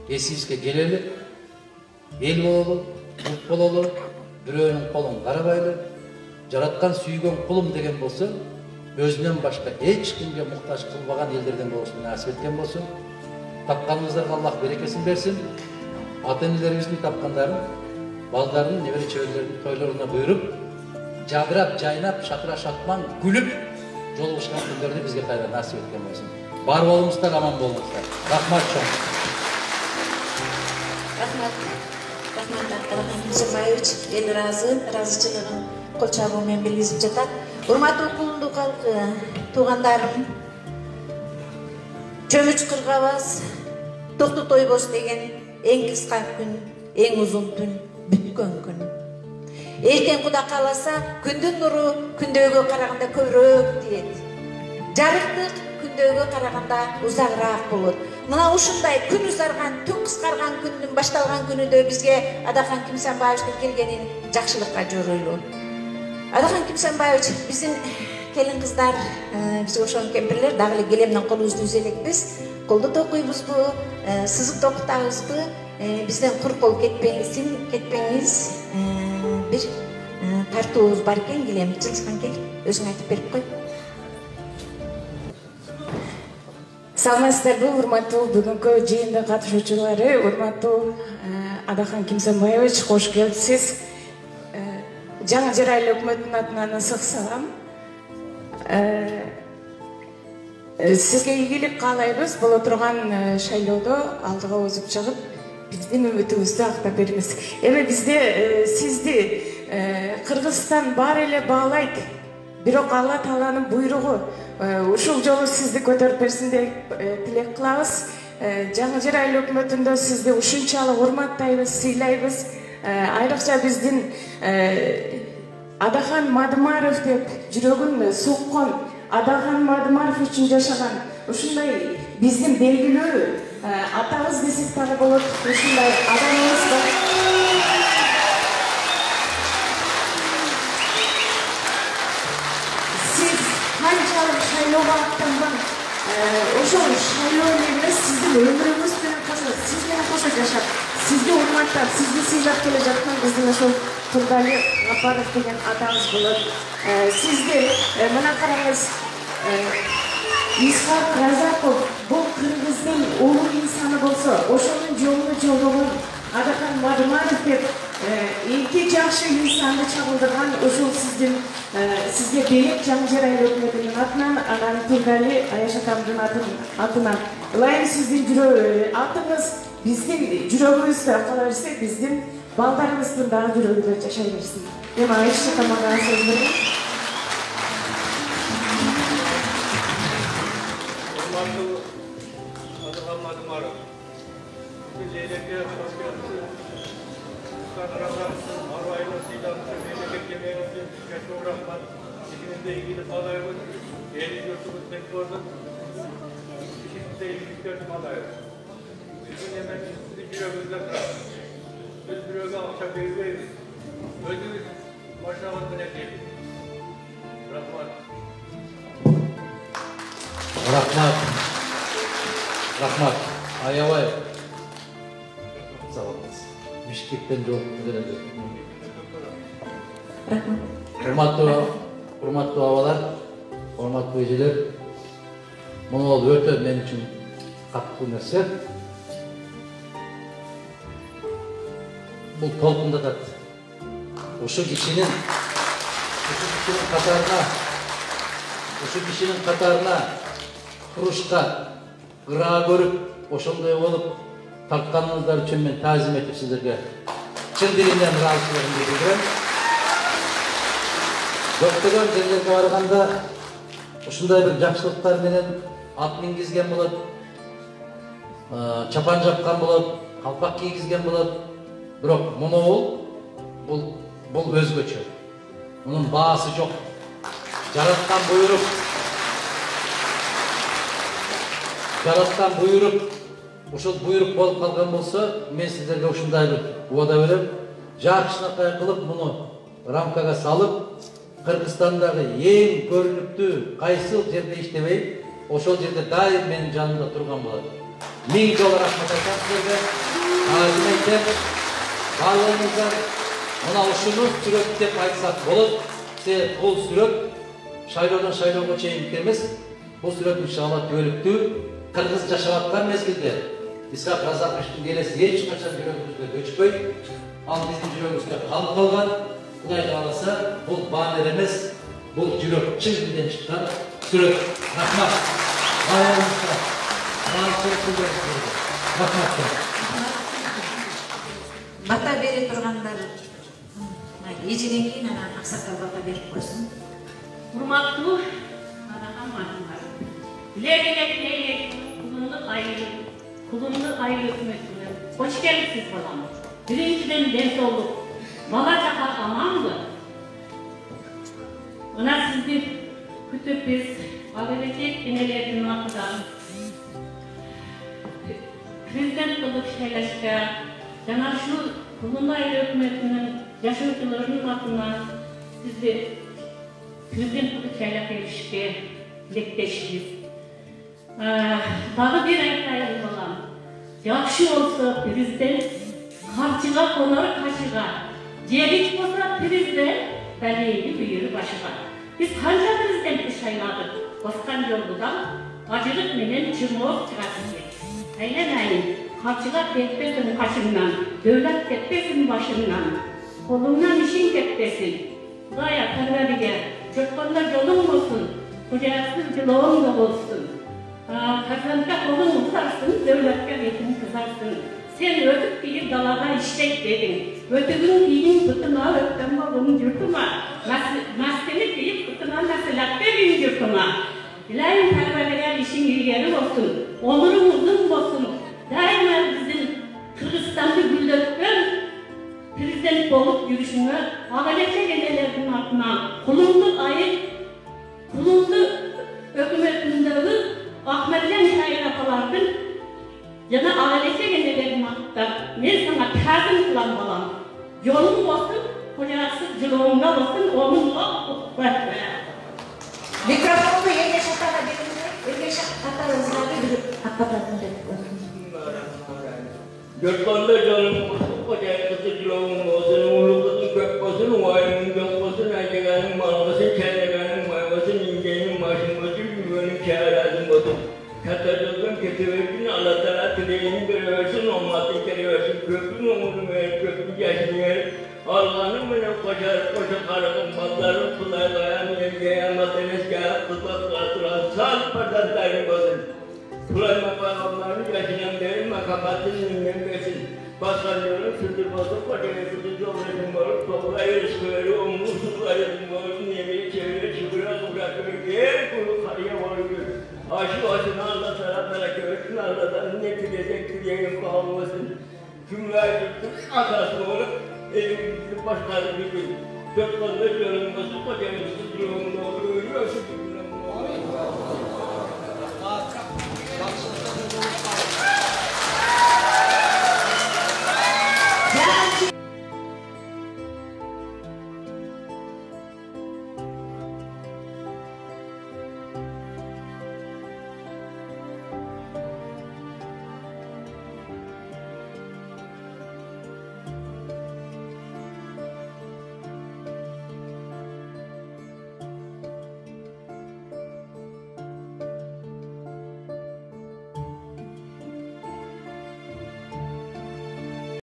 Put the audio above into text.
эсибизге келели, эл бололу, ұлт бололу, бирөөнүн колун карабайлы, жараткан сүйгөн кулум деген болсо, өзүнөн башка эч кимге муктаж кылбаган элдерден болушун насип эткен болсун. Тапканыңыздарга Аллах берекесин берсин. Ата-энелерибиздин тапкандарын балдарын, небере чеберлердин тойлоруна буйруп, жадырап, жайнап, шатыра шатман күлүп жолугушкан күндөрдү бизге кайра насип эткен болсун. Бар болуңуздар, аман болуңуздар. Рахмат чоң. Рахмат. Рахмат Адахан Кимсенбаевич, эл ыраазычылыгын кол чабуу менен белгизип жатат. Урматтуу кулумдуу калкы, туугандарым, чөмүч кыргабас, токту тойбос деген эң кыска күн, эң узун түн, бүткөн күн. Эртең Куда кааласа, күндүн нуру күндөгө караганда көбүрөөк тиет. Жарыктык күндөгө караганда узагыраак болот. Мына ушундай күн узарган, түн кыскарган күндүн башталган күнүдө бизге Адахан Кимсенбаевичтин келгенин жакшылыкка жоройлу. Адахан Кимсенбаевич, биздин келин кыздар, бизге ошон кемпирлер дагы эле келемден колубузду үзө элекпиз. Колду токуйбузбу, сызык токутабызбы, бизден кур кол кетпеңиз. Бир тартуубуз бар экен, келем, жылышкан кел, өзүң айтып берип кой. Саламатсыздарбы, урматтуу бүгүнкү жыйында катышуучулары, урматтуу Адахан Кимсенбаевич, кош келипсиз. Жаңы Жер айыл өкмөтүнүн атынан ысык салам. Сизге ийгилик каалайбыз. Боло турган шайлоодо алдыга озуп чыгып, биздин үмүтүбүздү актап бериңиз. Эми бизде сизди Кыргызстан баары эле баалайт. Бирок Алла Тааланын буйругу. Ушул жолу сизди көтөрүп берсин деп тилек кылабыз. Жаңы Жер айыл өкмөтүндө сизди ушунчалык урматтайбыз, сыйлайбыз. Айрыкча биздин Адахан Мадымаров деп жүрөгүн суккон, Адахан Мадымаров үчүн жашаган ушундай биздин белгилүү атабыз десек дагы болот, ушундай адамыбыз бар. Сиз канчалык шайлоого аттанган, ошол шайлоо эмес, сиздин өмүрүңүз менен кошо, сиз менен кошо жашап, сизди урматтап, сизди сыйлап келе жаткан биздин ошол Турдали Гапаров деген атабыз болот. Сизди мына караңыз, Исхак Разаков бул Кыргыздын улуу инсаны болсо, ошонун жолуна жолдогон Адахан Мадымаров деп эки жакшы инсанды чагылдырган ошол сизге берек Жаңы Жер айыл өкмөтүнүн атынан, анан Турдали Аяш атамдын атынан. Ылайым сиздин атыңыз биздин жүрөгүбүздө кала берсе, биздин балдарыбыздын дагы жүрөгүндө жашай берсин. Эми Аяш атамага сөз берейин. Adıhan Madamarov. Biz Zeynep'e hoş geldiniz. Sanırım Arvayla Silam'ın Zeynep'e yemeğimizi çok rahmat. İkimizde ilgili alayımız. Eğri yurtumuz pek gördüm. İkimizde ilgili gördüm alayımız. Bizim yemeğimizi yüreğimizde bırakın. Biz yüreğe akşam veriyoruz. Ödümüz başlamak bile değil. Rahmat. Rahmat. Rahmat. Аябай. Саламатсыз. Бишкектен жооп берели. Рахмат. Урматтуу абалар, урматтуу эжелер. Муну өтө мен үчүн каттуу нерсе. Бул толкундатат. Ушу кишинин катарына турушка ыраа көрүп, ошондой болуп тартканыңыздар үчүн мен таазим этип сиздерге чын дилимден ыраазычылыгымды билдирем. Көптөгөн жерлерге барганда ушундай бир жакшылыктар менен ат мингизген болот, чапан жапкан болот, калпак кийгизген болот. Бирок муну бул өзгөчө. Мунун баасы жок. Жараткан буйрук, ушул буйрук болуп калган болсо, мен сиздерге ушундай бир убада берем. Жакшынакай кылып муну рамкага салып, Кыргызстандагы эң көрүнүктүү кайсыл жерде иштебей, ошол жерде дайым менин жанымда турган болот. 1000 dolar rahmet aytам sizlerge. Nazım aytам, baalığınızdan mına uşunuz süröt dep aytsak bolot. Bul süröt şayloodan şaylooga çeyin kirmez. Bu süröt inşallah görüktü. Kırgız yaşavatkan mezgilde İshak Razakmış'ın gelesi hiç kaçan жүрөгүбүзгө көчпөй, ал биздин жүрөгүбүзгө калып калган. Кудай кааласа, бул баанер эмес, бул жүрөк чын дилден чыккан сүрөт. Рахмат. Айрымызга. Рахмат. Бата бере тургандар эжеден кийин анан аксакал бата берип койсун. Урматтуу атамар. Kulumlu aile hükümetine hoş geldiniz balam. Birinciden ders olduk. Bala çaka amandı. Ona sizi kütüp biz alabilecek inelerinin vakıdan Prezident kılık şeyleşke yana şu kulumlu aile hükümetinin yaşayıcılarının vakından sizi Prezident kılık şeyleşke dilekleşiriz. Dağı bir aytayım balam. Yaxşı olsa prezident, karşıga konar kaşıga. Jelik olsa prezident, beleyli büyürü başıga. Biz kanca prezident'i şayladık. Boskan yoldan, acılık menen çırmoğuk çıkartın. Eylemeyin, karşıga teppesin kaşından, devlet teppesin başından. Kolundan işin teppesin. Gaya kanlarıya, çökkanda yolun olsun, kucaksız yılağın da olsun. Kazanca kolun uzarsın, devletke vetin kızarsın. Sen ötüp bir dalada işlek dedin. Ötüğün giyin kutuna, ötten babamın yurtuma. Maskeni giyip kutuna nasilat verin yurtuma. Dilayın perverler işin ilgili olsun. Onurun uzun olsun. Daima bizim Kırgızistan'da güldürtken prezident olup yürüyüşüne ağalecek enelerinin altına kulunlu ayı, kulunlu hükümetindeki Ahmet'den şair apalardın, yana ağalecek enelerin altında, ben sana kâzım kılan balam. Yolun olsun, kocası cılığında olsun, onunla okutlar. Mikrofonu yenge şatana verin, yenge şatanızla bir hakikaten de. Gökbanda canım olsun, kocası cılığın olsun, ulu kızın kök olsun, vayının gök olsun, ayceganın mal olsun, kelleganın may olsun, incenin maşın olsun, güvenin kârazın olsun. Katarcılığın kesiversin, Allah Teala dileğini veriversin, olmasın keriversin, köprün umurunu verir, köprün yaşını verir. Allah'ın bana koşa karıkın, batların sulaylayan, yergeyen, matenes kâhap, tutak kâtıran, sağ pardantarın olsun. Kulay makamlarını yaşayan verir, makamatın ünlem versin. Baskanların sürdür basıp, patanesidir, yolların varıp, toplayır, sıkıları, omlu, sulayırın varıp, yemeği çevirir, şüküre, bırakır, yer kulu karıya varıyor. Aşı aşına Allah taraflara görsün, Allah'tan ne bilecektir, yayın kalmasın. Cümle ayıptır, atası olur, elimizin başları bir gün. Dört konuda görünmesi,